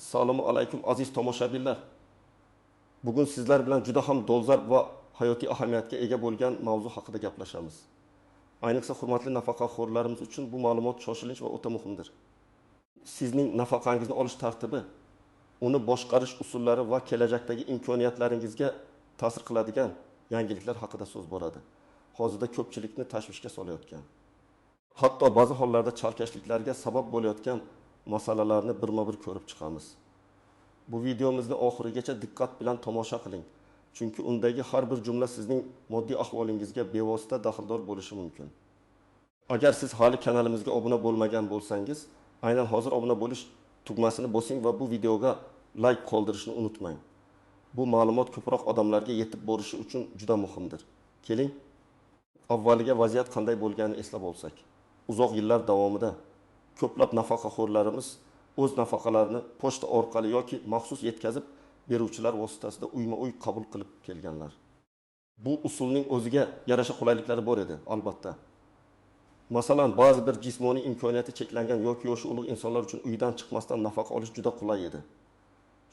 Assalomu alaykum aziz tomoshabinlar. Bugun sizlar bilan juda ham dolzarb va hayotiy ahamiyatga ega bo'lgan mavzu haqida gaplashamiz. Ayniqsa hurmatli nafaqaxo'rlarimiz uchun bu ma'lumot shoshilinch va o'ta muhimdir. Sizning nafaqangizni olish tartibi, uni boshqarish usullari va kelajakdagi imkoniyatlaringizga ta'sir qiladigan yangiliklar haqida so'z boradi. Hozirda ko'pchilikni tashvishga solayotgan, hatto ba'zi hollarda chalkashliklarga sabab bo'layotgan masalalarni birma-bir ko'rib chiqamiz. Bu videomizni oxirigacha diqqat bilan tomosha qiling, chunki undagi har bir jumla sizning moddiy ahvolingizga bevosita daxldor bo'lishi mumkin. Agar siz hali kanalimizga obuna bo'lmagan bo'lsangiz, aynan hozir obuna bo'lish tugmasini bosing va bu videoga like qoldirishni unutmang. Bu ma'lumot ko'proq odamlarga yetib borishi uchun juda muhimdir. Keling, avvaliga vaziyat qanday bo'lganini eslab olsak. Uzoq yillar davomida ko'plab nafaqaxo'rlarimiz o'z nafaqalarini pochta orqali yoki maxsus yetkazib beruvchilar vositasida uyma-uy qabul qilib kelganlar. Bu usulning o'ziga yarasha qulayliklari bor edi, albatta. Masalan, ba'zi bir jismoniy imkoniyati cheklangan yoki yoshi ulug' insonlar uchun uydan chiqmasdan nafaqa olish juda qulay edi.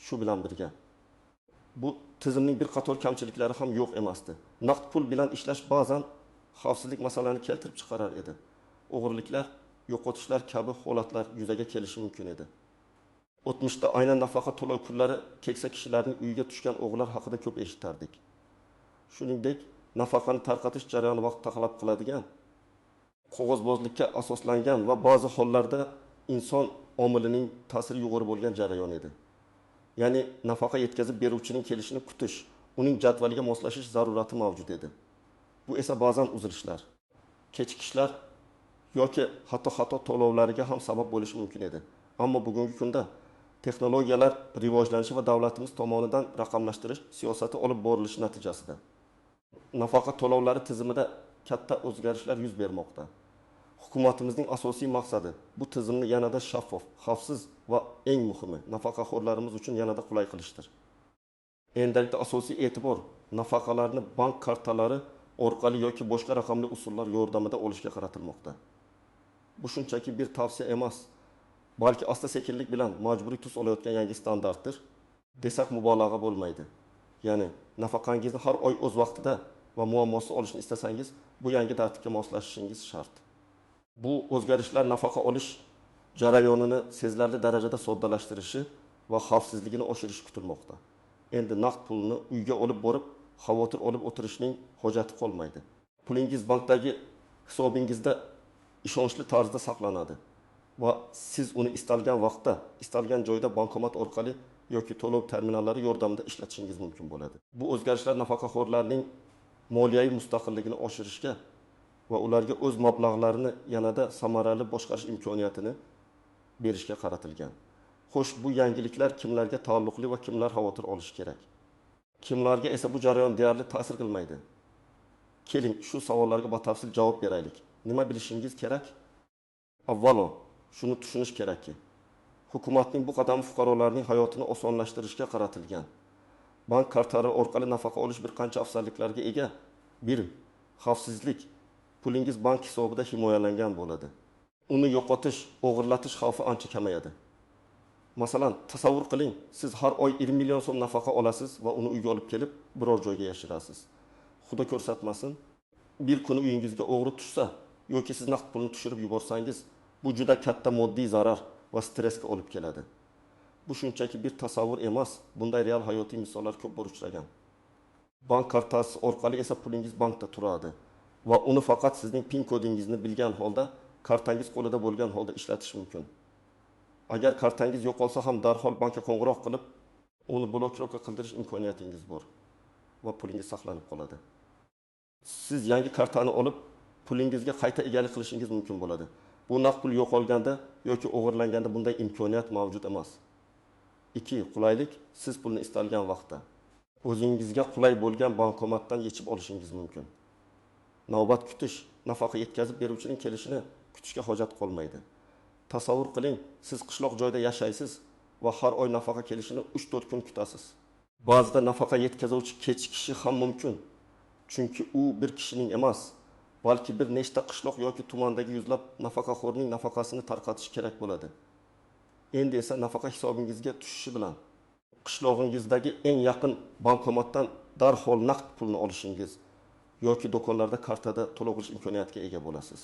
Shu bilan birga, bu tizimning bir qator kamchiliklari ham yo'q emasdi. Naqd pul bilan ishlash ba'zan xavfsizlik masalalarini keltirib chiqarar edi. O'g'irliklar, yo'qotishlar kabi holatlar yuzaga kelishi mumkin edi. O'tmishda aynan nafaqa to'lov kunlari keksa kishilarning uyiga tushgan o'g'illar haqida ko'p eshitardik. Shuningdek, nafaqani tarqatish jarayoni vaqt talab qiladigan, qog'ozbozlikka asoslangan va ba'zi hollarda inson omilining ta'siri yuqori bo'lgan jarayon edi. Ya'ni nafaqa yetkazib beruvchining kelishini kutish, uning jadvaliga moslashish zarurati mavjud edi. Bu esa ba'zan uzilishlar, kechikishlar yoki xato to'lovlariga ham sabab bo'lishi mumkin edi. Ammo bugungi kunda texnologiyalar rivojlanishi va davlatimiz tomonidan raqamlashtirish siyosati olib borilishi natijasida nafaqa to'lovlari tizimida katta o'zgarishlar yuz bermoqda. Hukumatimizning asosiy maqsadi bu tizimni yanada shaffof, xavfsiz va eng muhimi nafaqaxo'rlarimiz uchun yanada qulay qilishdir. Endilikda asosiy e'tibor nafaqalarni bank kartalari orqali yoki boshqa raqamli usullar yordamida olishga qaratilmoqda. Bu shunchaki bir tavsiya emas, balki asta-sekinlik bilan majburiy tus olayotgan yangi standartdir, desak mubolag'a bo'lmaydi. Ya'ni nafaqangizni har oy o'z vaqtida va muammosiz olishni istasangiz, bu yangi tartibga moslashishingiz shart. Bu o'zgarishlar nafaqa olish jarayonini sezilarli darajada soddalashtirishi va xavfsizligini oshirishi kutilmoqda. Endi naqd pulni uyga olib borib, xavotir olib o'tirishning hojati qolmaydi. Pulingiz bankdagi hisobingizda ishonchli tarzda saqlanadi va siz uni istalgan vaqtda, istalgan joyda bankomat orqali yoki to'lov terminallari yordamida ishlatishingiz mumkin bo'ladi. Bu o'zgarishlar nafaqaxo'rlarning moliyaviy mustaqilligini oshirishga va ularga o'z mablag'larini yanada samarali boshqarish imkoniyatini berishga qaratilgan. Xo'sh, bu yangiliklar kimlarga taalluqli va kimlar xavotir olishi kerak? Kimlarga esa bu jarayon deyarli ta'sir qilmaydi? Keling, shu savollarga batafsil javob beraylik. Nima bilishingiz kerak? Avvalo, shuni tushunish kerakki, hukumatning bu qadami fuqarolarning hayotini osonlashtirishga qaratilgan. Bank kartalari orqali nafaqa olish bir qancha afzalliklarga ega. 1. Xavfsizlik. Pulingiz bank hisobida himoyalangan bo'ladi. Uni yo'qotish, o'g'irlatish xavfi ancha kamayadi. Masalan, tasavvur qiling, siz har oy 20 million so'm nafaqa olasiz va uni uyga olib kelib biror joyga yashirasiz. Xudo ko'rsatmasin, bir kuni uyingizga o'g'ri tushsa yoki siz naqd pulni tushirib yuborsangiz, bu juda katta moddiy zarar va stressga olib keladi. Bu shunchaki bir tasavvur emas, bunday real hayotiy misollar ko'p bor uchragan. Bank kartasi orqali esa pulingiz bankda turadi va uni faqat sizning PIN kodingizni bilgan holda, kartangiz qo'lida bo'lgan holda ishlatish mumkin. Agar kartangiz yo'qolsa ham darhol bankka qo'ng'iroq qilib, uni blokirovka qildirish imkoniyatingiz bor va pulingiz saqlanib qoladi. Siz yangi kartani olib, pulingizga qayta egalik qilishingiz mumkin bo'ladi. Bu naqd pul yo'qolganda yoki o'g'irlanganda bunday imkoniyat mavjud emas. 2. Qulaylik. Siz pulni istalgan vaqtda o'zingizga qulay bo'lgan bankomatdan yechib olishingiz mumkin. Navbat kutish, nafaqa yetkazib beruvchining kelishini kutishga hojat qolmaydi. Tasavvur qiling, siz qishloq joyda yashaysiz va har oy nafaqa kelishini 3-4 kun kutasiz. Ba'zida nafaqa yetkazuvchi kechikishi ham mumkin. Chunki u bir kishining emas, balki bir nechta qishloq yoki tumandagi yuzlab nafaqaxo'rning nafaqasini tarqatish kerak bo'ladi. Endi esa nafaqa hisobingizga tushishi bilan qishlog'ingizdagi eng yaqin bankomatdan darhol naqd pulni olishingiz yoki do'konlarda kartada to'lov qilish imkoniyatiga ega bo'lasiz.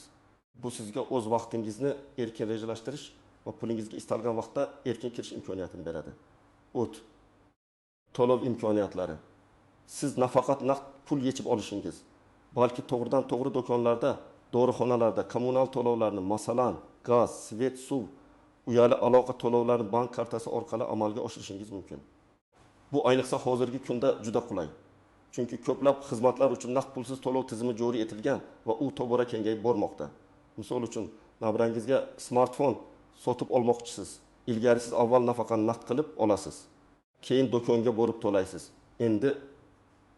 Bu sizga o'z vaqtingizni erkin rejalashtirish va pulingizga istalgan vaqtda erkin kirish imkoniyatini beradi. O't. To'lov imkoniyatlari. Siz nafaqat naqd pul yechib olishingiz, balki to'g'ridan to'g'ri do'konlarda, dorixonalarda kommunal to'lovlarni, masalan, gaz, svet, suv, uyali aloqa to'lovlarini bank kartasi orqali amalga oshirishingiz mumkin. Bu ayniqsa hozirgi kunda juda qulay. Chunki ko'plab xizmatlar uchun naqd pulsiz to'lov tizimi joriy etilgan va u tobora kengayib bormoqda. Misol uchun, nabirangizga smartfon sotib olmoqchisiz. Ilgari siz avval nafaqani naqd qilib olasiz. Keyin do'konga borib to'laysiz. Endi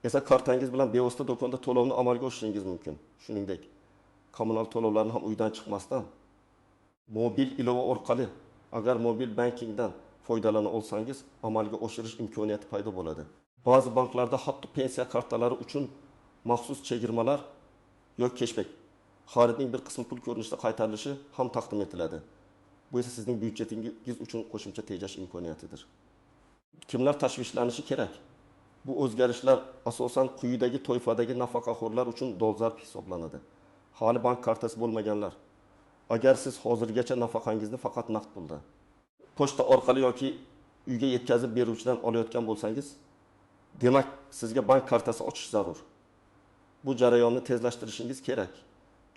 esa kartangiz bilan bevosita do'konda to'lovni amalga oshirishingiz mumkin. Shuningdek, kommunal to'lovlarni ham uydan chiqmasdan mobil ilova orqali agar mobil bankingdan foydalana olsangiz amalga oshirish imkoniyati paydo bo'ladi. Ba'zi banklarda hatto pensiya kartalari uchun maxsus chegirmalar yoki cashback, xaridning bir qismi pul ko'rinishida qaytarilishi ham taqdim etiladi. Bu esa sizning byudjetingiz uchun qo'shimcha tejash imkoniyatidir. Kimlar tashvishlanishi kerak? Bu o'zgarishlar asosan quyidagi toifadagi nafaqaxo'rlar uchun dolzarb hisoblanadi. Hali bank kartasi bo'lmaganlar. Agar siz hozirgacha nafaqangizni faqat naqd pulda, pochta orqali yoki uyga yetkazib beruvchidan olayotgan bo'lsangiz, demak sizga bank kartasi ochish zarur. Bu jarayonni tezlashtirishingiz kerak.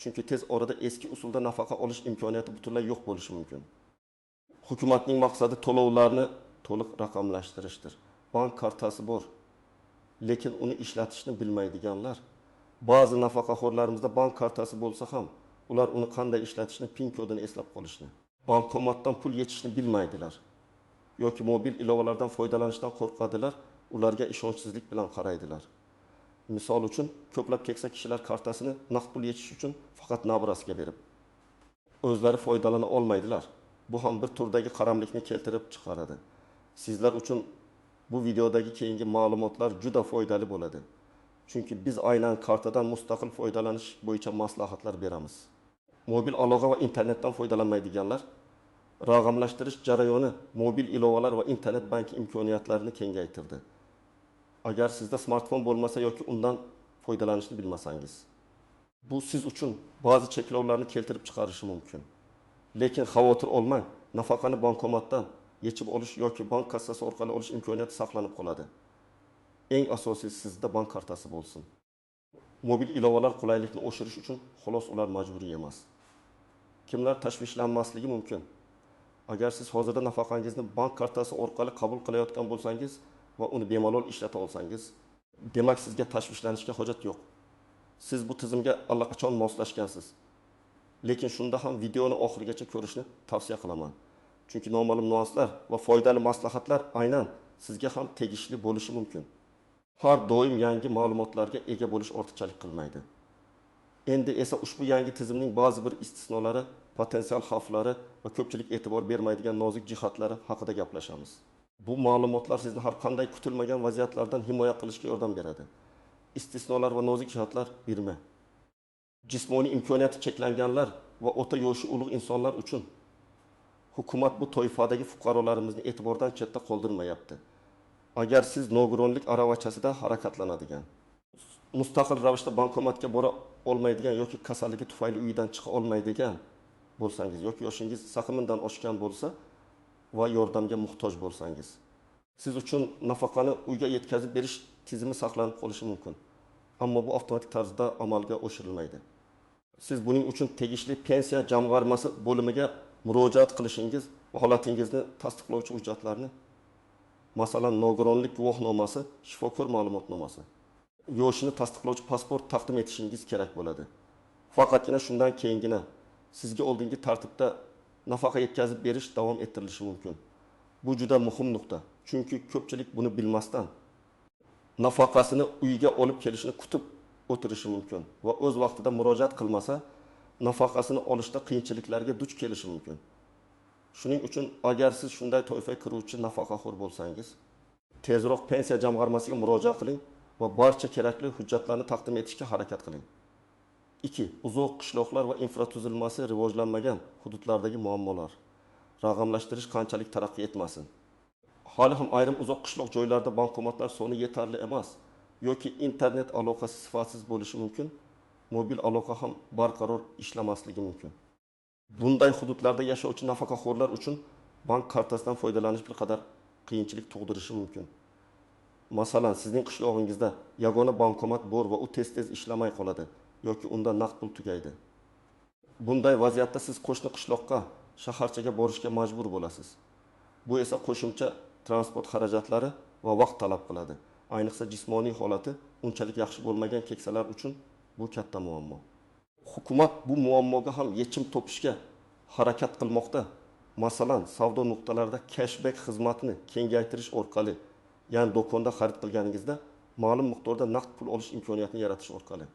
Chunki tez orada eski usulda nafaqa olish imkoniyati butunlay yo'q bo'lishi mumkin. Hukumatning maqsadi to'lovlarni to'liq raqamlashtirishdir. Bank kartasi bor, lekin uni ishlatishni bilmaydiganlar. Ba'zi nafaqaxo'rlarimizda bank kartasi bo'lsa ham, ular uni qanday ishlatishni, PIN kodini eslab qolishni, bankomatdan pul yechishni bilmaydilar yoki mobil ilovalardan foydalanishdan qo'rqadilar, ularga ishonchsizlik bilan qaraydilar. Misol uchun, ko'plab keksa kishilar kartasini naqd pul yechish uchun faqat nabirasiga berib, o'zlari foydalana olmaydilar. Bu ham bir turdagi qaramlikni keltirib chiqaradi. Sizlar uchun bu videodagi keyingi ma'lumotlar juda foydali bo'ladi. Chunki biz aynan kartadan mustaqil foydalanish bo'yicha maslahatlar beramiz. Mobil aloqa va internetdan foydalanmaydiganlar raqamlashtirish jarayoni mobil ilovalar va internet bank imkoniyatlarini kengaytirdi. Agar sizda smartfon bo'lmasa yoki undan foydalanishni bilmasangiz, bu siz uchun ba'zi cheklovlarni keltirib chiqarishi mumkin. Lekin xavotir olmang, nafaqani bankomatdan yechib olish yoki bank kassasi orqali olish imkoniyati saqlanib qoladi. Eng asosiysi sizda bank kartasi bo'lsin. Mobil ilovalar qulaylikni oshirish uchun xolos ular majburiy emas. Kimlar tashvishlanmasligi mumkin? Agar siz hozirda nafaqangizni bank kartasi orqali qabul qilayotgan bo'lsangiz va uni bemalol ishlata olsangiz, demak sizga tashvishlanishga hojat yo'q. Siz bu tizimga allaqachon moslashgansiz. Lekin shunda ham videoni oxirigacha ko'rishni tavsiya qilaman. Chunki noma'lum nuanslar va foydali maslahatlar aynan sizga ham tegishli bo'lishi mumkin. Har doim yangi ma'lumotlarga ega bo'lish ortiqchalik qilmaydi. Endi esa ushbu yangi tizimning ba'zi bir istisnolari, potensial xavflari va ko'pchilik e'tibor bermaydigan nozik jihatlari haqida gaplashamiz. Bu ma'lumotlar sizni har qanday kutilmagan vaziyatlardan himoya qilishga yordam beradi. Istisnolar va nozik jihatlar 1. Jismoniy imkoniyati cheklanganlar va o'ta yoshi ulug' insonlar uchun hukumat bu toifadagi fuqarolarimizni e'tibordan chetda qoldirmayapti. Agar siz nogironlik aravachasida harakatlanadigan, mustaqil ravishda bankomatga bora olmaydigan yoki kasalligi tufayli uyidan chiqa olmaydigan bo'lsangiz yoki yoshingiz saqimidan oshgan bo'lsa va yordamga muhtoj bo'lsangiz, siz uchun nafaqani uyga yetkazib berish tizimi saqlanib qolishi mumkin. Ammo bu avtomatik tarzda amalga oshirilmaydi. Siz buning uchun tegishli pensiya jamg'armasi bo'limiga murojaat qilishingiz va holatingizni tasdiqlovchi hujjatlarni, masalan, nogironlik guvohnomasi, shifokor ma'lumotnomasi, yoshini tasdiqlovchi pasport taqdim etishingiz kerak bo'ladi. Faqatgina shundan keyingina sizga oldingi tartibda nafaqa yetkazib berish davom ettirilishi mumkin. Bu juda muhim nuqta. Chunki ko'pchilik buni bilmasdan nafaqasini uyga olib kelishini kutib o'tirishi mumkin va o'z vaqtida murojaat qilmasa, nafaqasini olishda qiyinchiliklarga duch kelishi mumkin. Shuning uchun agar siz shunday toifaga kiruvchi nafaqaxo'r bo'lsangiz, tezroq pensiya jamg'armasiga murojaat qiling va barcha kerakli hujjatlarni taqdim etishga harakat qiling. 2. Uzoq qishloqlar va infratuzilmasi rivojlanmagan hududlardagi muammolar. raqamlashtirish qanchalik taraqqiy etmasin. Hali ham ayrim uzoq qishloq joylarda bankomatlar soni yetarli emas yoki internet aloqasi sifatsiz bo'lishi mumkin, mobil aloqa ham barqaror ishlamasligi mumkin. Bunday hududlarda yashovchi nafaqaxo'rlar uchun bank kartasidan foydalanish bir qadar qiyinchilik tug'dirishi mumkin. Masalan, sizning qishlog'ingizda yagona bankomat bor va u tez-tez ishlamay qoladi yoki unda naqd pul tugaydi. Bunday vaziyatda siz qo'shni qishloqqa, shaharchaga borishga majbur bo'lasiz. Bu esa qo'shimcha transport xarajatlari va vaqt talab qiladi. Ayniqsa jismoniy holati unchalik yaxshi bo'lmagan keksalar uchun bu katta muammo. Hukumat bu muammoga ham yechim topishga harakat qilmoqda. Masalan, savdo nuqtalarida cashback xizmatini kengaytirish orqali, ya'ni do'konda xarid qilganingizda ma'lum miqdorda naqd pul olish imkoniyatini yaratish orqali.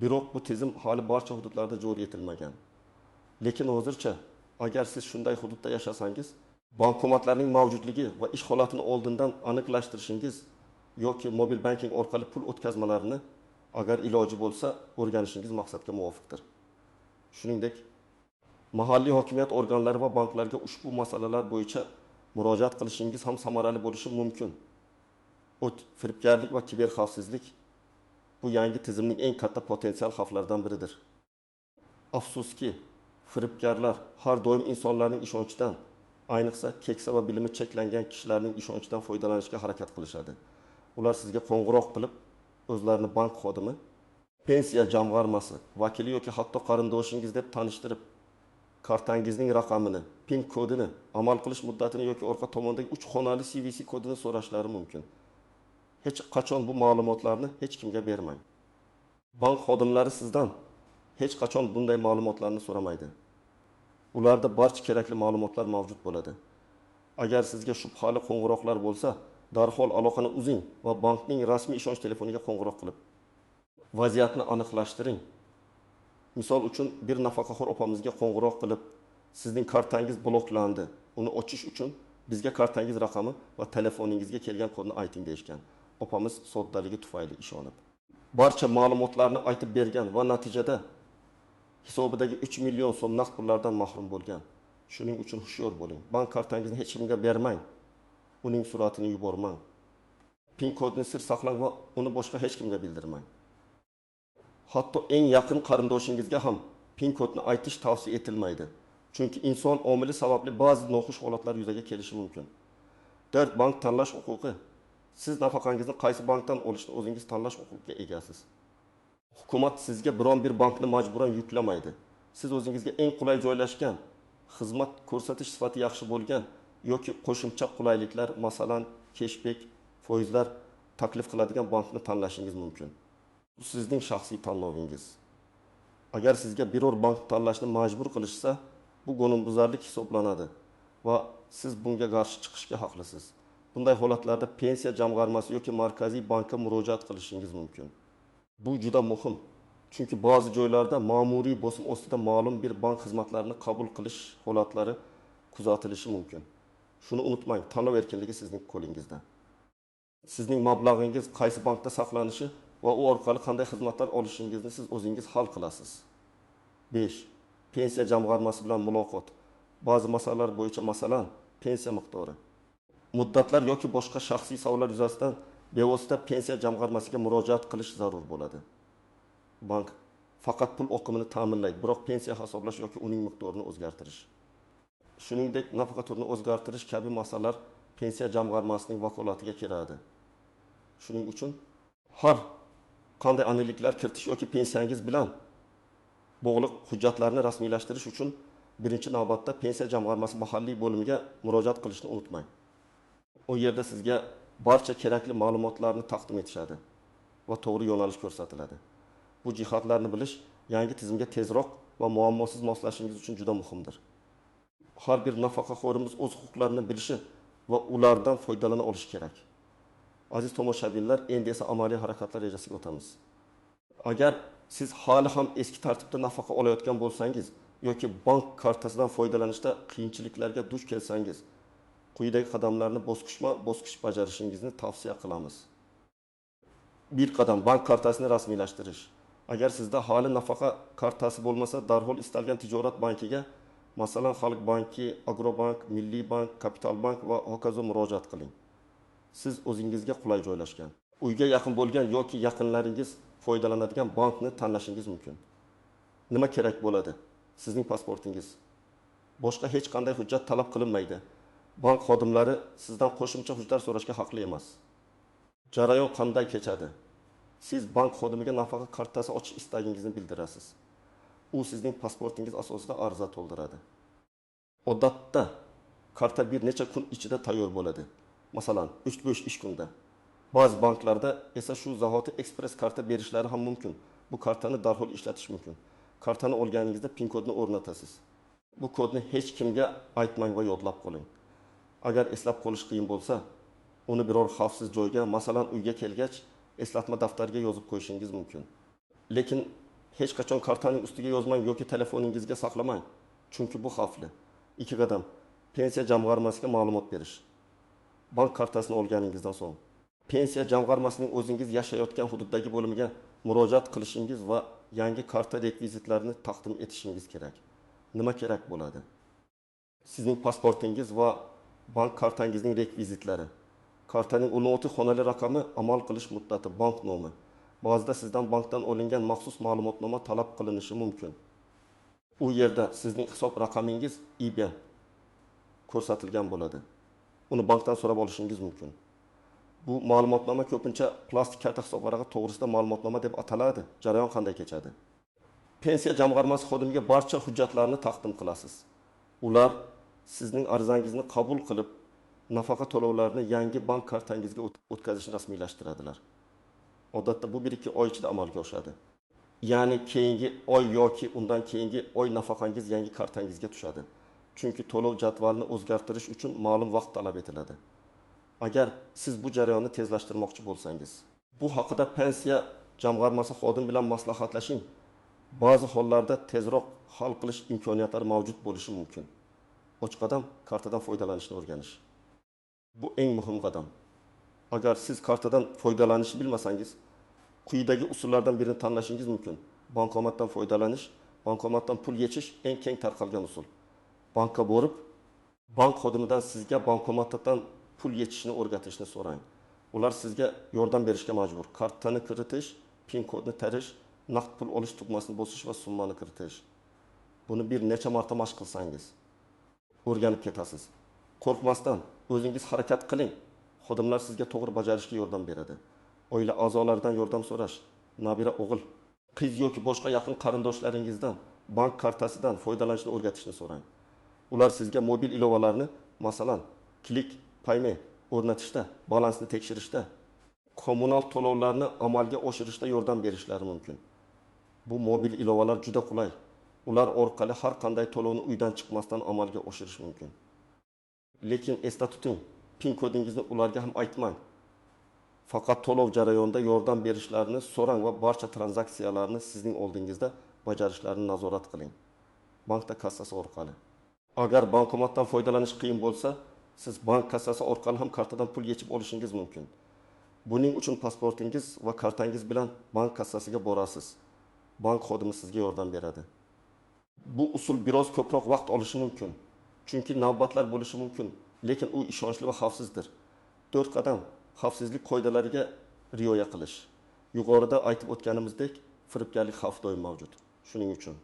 Biroq bu tizim hali barcha hududlarda joriy etilmagan. Lekin hozircha agar siz shunday hududda yashasangiz, bankomatlarning mavjudligi va ish holatini oldindan aniqlashtirishingiz yoki mobil banking orqali pul o'tkazmalarini agar iloji bo'lsa o'rganishingiz maqsadga muvofiqdir. Shuningdek, mahalliy hokimiyat organlari va banklarga ushbu masalalar bo'yicha murojaat qilishingiz ham samarali bo'lishi mumkin. Firibgarlik va kiberxavfsizlik bu yangi tizimning eng katta potensial xavflaridan biridir. Afsuski, firibgarlar har doim insonlarning ishonchidan, ayniqsa keksa va bilimi cheklangan kishilarning ishonchidan foydalanishga harakat qilishadi. Ular sizga qo'ng'iroq qilib, o'zlarini bank xodimi, pensiya jamg'armasi vakili yoki hatto qarindoshingiz deb tanishtirib, kartangizning raqamini, PIN kodini, amal qilish muddatini yoki orqa tomondagi 3 xonali CVC kodini so'rashlari mumkin. Hech qachon bu ma'lumotlarni hech kimga bermang. Bank xodimlari sizdan hech qachon bunday ma'lumotlarni so'ramaydi. Ularda barcha kerakli ma'lumotlar mavjud bo'ladi. Agar sizga shubhali qo'ng'iroqlar bo'lsa, darhol aloqani uzing va bankning rasmiy ishonch telefoniga qo'ng'iroq qilib vaziyatni aniqlashtiring. Misol uchun bir nafaqaxo'r opamizga qo'ng'iroq qilib, sizning kartangiz bloklandi. Uni ochish uchun bizga kartangiz raqami va telefoningizga kelgan kodni ayting deyishgan. Opamiz soddaligi tufayli ishonib barcha ma'lumotlarni aytib bergan va natijada hisobidagi 3 million so'm naqd pullardan mahrum bo'lgan. Shuning uchun hushyor bo'ling. Bank kartangizni hech kimga bermang. Uning suratini yubormang. PIN kodni sir saqlang va uni boshqa hech kimga bildirmang. Hatto eng yaqin qarindoshingizga ham PIN kodni aytish tavsiya etilmaydi. Chunki inson omili sababli ba'zi noxush holatlar yuzaga kelishi mumkin. Bank tanlash huquqi. Siz nafaqangizni qaysi bankdan olishni o'zingiz tanlash huquqiga egasiz. Hukumat sizga biron bir bankni majburan yuklamaydi. Siz o'zingizga eng qulay joylashgan, xizmat ko'rsatish sifati yaxshi bo'lgan yoki qo'shimcha qulayliklar, masalan, cashback, foizlar taklif qiladigan bankni tanlashingiz mumkin. Bu sizning shaxsiy tanlovingiz. Agar sizga biror bank tanlashni majbur qilishsa, bu qonunbuzarlik hisoblanadi va siz bunga qarshi chiqishga haqlisiz. Bunday holatlarda pensiya jamg'armasi yoki markaziy bankka murojaat qilishingiz mumkin. Bu juda muhim. Chunki ba'zi joylarda ma'muriy bosim ostida ma'lum bir bank xizmatlarini qabul qilish holatlari kuzatilishi mumkin. Shuni unutmang, tanlov erkinligi sizning qo'lingizda. Sizning mablag'ingiz qaysi bankda saqlanishi va u orqali qanday xizmatlar olishingizni siz o'zingiz hal qilasiz. 5. Pensiya jamg'armasi bilan muloqot. Ba'zi masalalar bo'yicha, masalan, pensiya miqdori, muddatlar yoki boshqa shaxsiy savollar yuzasidan bevosita pensiya jamg'armasiga murojaat qilish zarur bo'ladi. Bank faqat pul oqimini ta'minlaydi, biroq pensiya hisoblash yoki uning miqdorini o'zgartirish, shuningdek nafaqa turini o'zgartirish kabi masalalar pensiya jamg'armasining vakolatiga kiradi. Shuning uchun har qanday aniqliklar kiritish yoki pensiyangiz bilan bog'liq hujjatlarni rasmiylashtirish uchun birinchi navbatda pensiya jamg'armasi mahalliy bo'limiga murojaat qilishni unutmang. O yerda sizga barcha kerakli ma'lumotlarni taqdim etishadi va to'g'ri yo'nalish ko'rsatiladi. Bu jihatlarni bilish yangi tizimga tezroq va muammosiz moslashishingiz uchun juda muhimdir. Har bir nafaqaxo'rimiz o'z huquqlarini bilishi va ulardan foydalana olishi kerak. Aziz tomoshabinlar, endi esa amaliy harakatlar rejasiga o'tamiz. Agar siz hali ham eski tartibda nafaqa olayotgan bo'lsangiz yoki bank kartasidan foydalanishda qiyinchiliklarga duch kelsangiz, quyidagi qadamlarni bosqichma-bosqich bajarishingizni tavsiya qilamiz. 1 qadam bank kartasini rasmiylashtirish. Agar sizda hali nafaqa kartasi bo'lmasa, darhol istalgan tijorat bankiga Masalan, Xalq banki, Agrobank, Milliy bank, Kapital bank va hokazo murojaat qiling. Siz o'zingizga qulay joylashgan, uyga yaqin bo'lgan yoki yaqinlaringiz foydalanadigan bankni tanlashingiz mumkin. Nima kerak bo'ladi? Sizning pasportingiz. Boshqa hech qanday hujjat talab qilinmaydi. Bank xodimlari sizdan qo'shimcha hujjatlar so'rashga haqli emas. Jarayon qanday kechadi? Siz bank xodimiga nafaqa kartasi ochish istagingizni bildirasiz. U sizning pasportingiz asosida ariza to'ldiradi. Odatda karta bir necha kun ichida tayyor bo'ladi. Masalan, 3-5 ish kunda. Ba'zi banklarda esa shu zahoti ekspress karta berishlari ham mumkin. Bu kartani darhol ishlatish mumkin. Kartani olganingizda PIN kodni o'rnatasiz. Bu kodni hech kimga aytmang va yodlab qo'ying. Agar eslab qolish qiyin bo'lsa, uni biror xavfsiz joyga, masalan, uyga kelgach, eslatma daftariga yozib qo'yishingiz mumkin. Lekin hech qachon kartaning ustiga yozmang yoki telefoningizga saqlamang, chunki bu xavfli. 2 qadam. Pensiya jamg'armasiga ma'lumot berish. Bank kartasini olganingizdan so'ng pensiya jamg'armasining o'zingiz yashayotgan hududdagi bo'limiga murojaat qilishingiz va yangi karta rekvizitlarini taqdim etishingiz kerak. Nima kerak bo'ladi? Sizning pasportingiz va bank kartangizning rekvizitlari, kartaning 16 xonali raqami, amal qilish muddati, bank nomi. Ba'zida sizdan bankdan olingan maxsus ma'lumotnoma talab qilinishi mumkin. U yerda sizning hisob raqamingiz IBAN ko'rsatilgan bo'ladi. Uni bankdan so'rab olishingiz mumkin. Bu ma'lumotnoma ko'pincha plastik karta hisob varag'i to'g'risida ma'lumotnoma deb ataladi. Jarayon qanday kechadi? Pensiya jamg'armasi xodimiga barcha hujjatlarni taqdim qilasiz. Ular sizning arizangizni qabul qilib, nafaqa to'lovlarini yangi bank kartangizga o'tkazishni rasmiylashtiradilar. Odatda bu 1-2 oy ichida amalga oshadi. Ya'ni keyingi oy yoki undan keyingi oy nafaqangiz yangi kartangizga tushadi. Chunki to'lov jadvalini o'zgartirish uchun ma'lum vaqt talab etiladi. Agar siz bu jarayonni tezlashtirmoqchi bo'lsangiz, bu haqida pensiya jamg'armasi xodim bilan maslahatlashing. Ba'zi hollarda tezroq hal qilish imkoniyatlari mavjud bo'lishi mumkin. Uch qadam kartadan foydalanishni o'rganish. Bu eng muhim qadam. Agar siz kartadan foydalanishni bilmasangiz, quyidagi usullardan birini tanlashingiz mumkin. Bankomatdan foydalanish, bankomatdan pul yechish eng keng tarqalgan usul. Bankka borib, bank xodimidan sizga bankomatdan pul yechishni o'rgatishni so'rang. Ular sizga yordam berishga majbur. Kartani kiritish, PIN kodni tarish, naqd pul olish tugmasini bosish va summani kiritish. Buni bir necha marta mashq qilsangiz, o'rganib ketasiz. Qo'rqmasdan o'zingiz harakat qiling. Xodimlar sizga to'g'ri bajarishga yordam beradi. Oila a'zolaridan yordam so'rash, nabira o'g'il, qiz yoki boshqa yaqin qarindoshlaringizdan bank kartasidan foydalanishni o'rgatishni so'rang. Ular sizga mobil ilovalarni, masalan, Click Payme o'rnatishda, balansni tekshirishda, kommunal to'lovlarni amalga oshirishda yordam berishlari mumkin. Bu mobil ilovalar juda qulay. Ular orqali har qanday to'lovni uydan chiqmasdan amalga oshirish mumkin. Lekin esda tuting, PIN kodingizni ularga ham aytmang. Faqat to'lov jarayonida yordam berishlarini so'rang va barcha tranzaksiyalarni sizning oldingizda bajarishlarini nazorat qiling. Bankda kassasi orqali. Agar bankomatdan foydalanish qiyin bo'lsa, siz bank kassasi orqali ham kartadan pul yechib olishingiz mumkin. Buning uchun pasportingiz va kartangiz bilan bank kassasiga borasiz. Bank xodimi sizga yordam beradi. Bu usul biroz ko'proq vaqt olishi mumkin. Chunki navbatlar bo'lishi mumkin, lekin u ishonchli va xavfsizdir. 4 qadam xavfsizlik qoidalariga rioya qilish. Yuqorida aytib o'tganimizdek, firibgarlik xavfi doim mavjud. Shuning uchun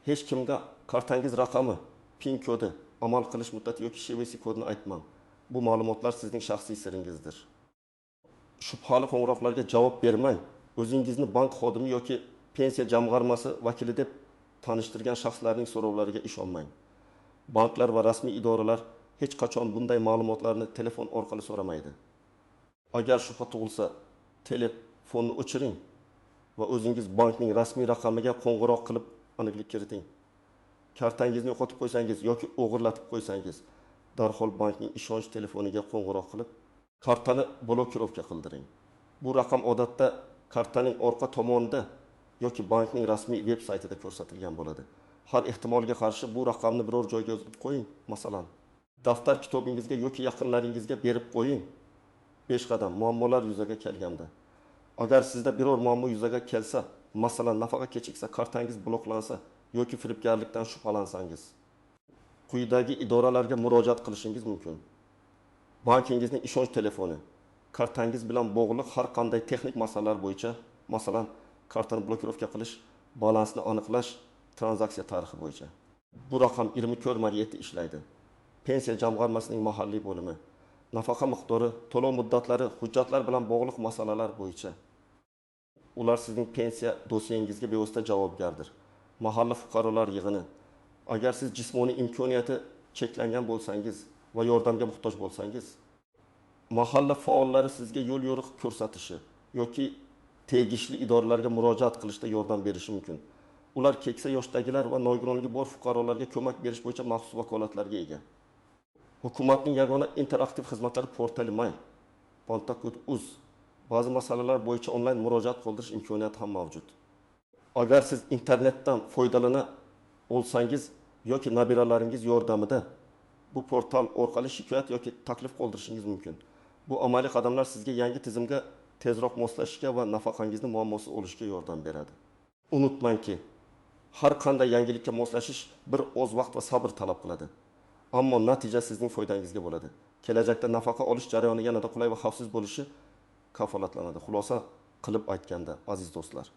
hech kimga kartangiz raqami, PIN kodi, amal qilish muddati yoki KVC kodini aytmang. Bu ma'lumotlar sizning shaxsiy siringizdir. Shubhali qo'ng'iroqlarga javob bermang. O'zingizni bank xodimi yoki pensiya jamg'armasi vakili deb tanishtirgan shaxslarning so'rovlariga ishonmang. Banklar va rasmiy idoralar hech qachon bunday ma'lumotlarni telefon orqali so'ramaydi. Agar shubha tug'ilsa, telefonni o'chiring va o'zingiz bankning rasmiy raqamiga qo'ng'iroq qilib aniqlik kiriting. Kartangizni yo'qotib qo'ysangiz yoki o'g'irlatib qo'ysangiz, darhol bankning ishonch telefoniga qo'ng'iroq qilib, kartani blokirovka qildiring. Bu raqam odatda kartaning orqa tomonida yoki bankning rasmiy veb-saytida ko'rsatilgan bo'ladi. Har ehtimolga qarshi bu raqamni biror joyga yozib qo'ying, masalan, daftar kitobingizga yoki yaqinlaringizga berib qo'ying. 5 qadam muammolar yuzaga kelganda. Agar sizda biror muammo yuzaga kelsa, masalan, nafaqa kechiksa, kartangiz bloklansa yoki firibgarlikdan shubhalansangiz, quyidagi idoralarga murojaat qilishingiz mumkin. Bankingizning ishonch telefoni, kartangiz bilan bog'liq har qanday texnik masalalar bo'yicha, masalan, kartani blokirovka qilish, balansni aniqlash, tranzaksiya tarixi bo'yicha. Bu raqam 24/7 ishlaydi. Pensiya jamg'armasining mahalliy bo'limi, nafaqa miqdori, to'lov muddatlari, hujjatlar bilan bog'liq masalalar bo'yicha. Ular sizning pensiya dosyengizga bevosita javobgardir. Mahalla fuqarolar yig'ini. Agar siz jismoniy imkoniyati cheklangan bo'lsangiz va yordamga muhtoj bo'lsangiz, mahalla faollari sizga yo'l yo'riq ko'rsatishi yoki tegishli idoralarga murojaat qilishda yordam berishi mumkin. Ular keksa yoshdagilar va nogironligi bor fuqarolarga ko'mak berish bo'yicha maxsus vakolatlarga ega. Hukumatning yagona interaktiv xizmatlari portali May, Bantakut.uz ba'zi masalalar bo'yicha onlayn murojaat qoldirish imkoniyati ham mavjud. Agar siz internetdan foydalana olsangiz yoki nabiralaringiz yordamida bu portal orqali shikoyat yoki taklif qoldirishingiz mumkin. Bu amaliy qadamlar sizga yangi tizimga tezroq moslashishga va nafaqangizni muammosi olishga yordam beradi. Unutmangki, har qanday yangilikka moslashish bir oz vaqt va sabr talab qiladi. Ammo natija sizning foydangizga bo'ladi. Kelajakda nafaqa olish jarayoni yanada qulay va xavfsiz bo'lishi kafolatlanadi. Xulosa qilib aytganda, aziz do'stlar,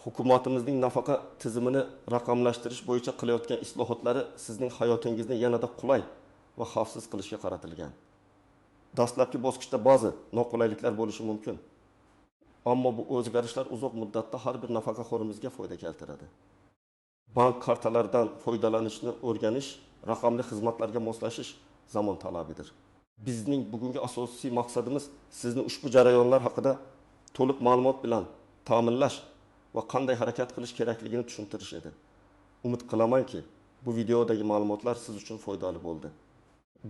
hukumatimizning nafaqa tizimini raqamlashtirish bo'yicha qilayotgan islohotlari sizning hayotingizni yanada qulay va xavfsiz qilishga qaratilgan. Dastlabki bosqichda ba'zi noqulayliklar bo'lishi mumkin. Ammo bu o'zgarishlar uzoq muddatda har bir nafaqaxo'rimizga foyda keltiradi. Bank kartalaridan foydalanishni o'rganish, raqamli xizmatlarga moslashish zamon talabidir. Bizning bugungi asosiy maqsadimiz sizni ushbu jarayonlar haqida to'liq ma'lumot bilan ta'minlash va qanday harakat qilish kerakligini tushuntirish edi. Umid qilamanki, bu videodagi ma'lumotlar siz uchun foydali bo'ldi.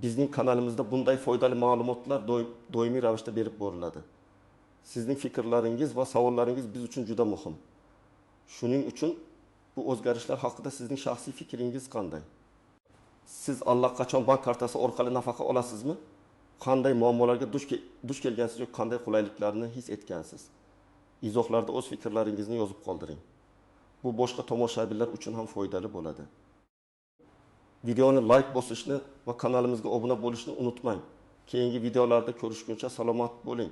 Bizning kanalimizda bunday foydali ma'lumotlar doimiy ravishda berib boriladi. Sizning fikrlaringiz va savollaringiz biz uchun juda muhim. Shuning uchun bu o'zgarishlar haqida sizning shaxsiy fikringiz qanday? Siz allaqachon bank kartasi orqali nafaqa olasizmi? Qanday muammolarga duch kelgansiz yoki qanday qulayliklarni his etgansiz? Izohlarda o'z fikrlaringizni yozib qoldiring. Bu boshqa tomoshabinlar uchun ham foydali bo'ladi. Videoni like bosishni va kanalimizga obuna bo'lishni unutmang. Keyingi videolarda ko'rishguncha salomat bo'ling.